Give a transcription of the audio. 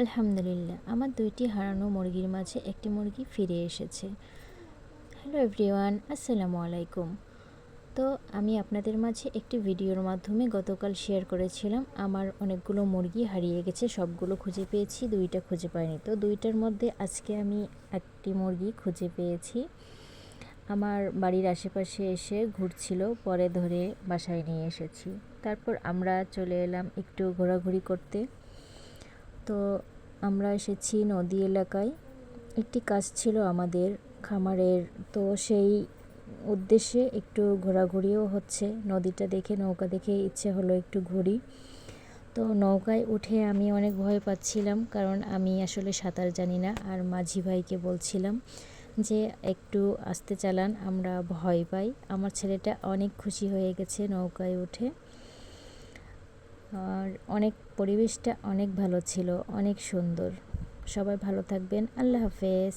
আলহামদুলিল্লাহ, আমার ২টি হারানো মুরগির মাঝে একটি মুরগি ফিরে এসেছে। হ্যালো এভরিওয়ান, আসসালামু আলাইকুম। তো আমি আপনাদের মাঝে একটি ভিডিওর মাধ্যমে গতকাল শেয়ার করেছিলাম আমার অনেকগুলো মুরগি হারিয়ে গেছে, সবগুলো খুঁজে পেয়েছি, ২টা খুঁজে পাইনি। তো ২টার মধ্যে আজকে আমি একটি মুরগি খুঁজে পেয়েছি। আমার বাড়ির আশেপাশে এসে ঘুরছিল, পরে ধরে বাসায় নিয়ে এসেছি। তারপর আমরা চলে এলাম একটু ঘোরাঘুরি করতে। তো আমরা এসেছি নদী এলাকায়, একটি কাজ ছিল আমাদের খামারের, তো সেই উদ্দেশ্যে একটু ঘোরাঘুরিও হচ্ছে। নদীটা দেখে, নৌকা দেখে ইচ্ছে হলো একটু ঘুরি। তো নৌকায় উঠে আমি অনেক ভয় পাচ্ছিলাম, কারণ আমি আসলে সাঁতার জানি না। আর মাঝি ভাইকে বলছিলাম যে একটু আস্তে চালান, আমরা ভয় পাই। আমার ছেলেটা অনেক খুশি হয়ে গেছে নৌকায় উঠে। আর পরিবেশটা অনেক ভালো ছিল, অনেক সুন্দর। সবাই ভালো থাকবেন, আল্লাহ হাফেজ।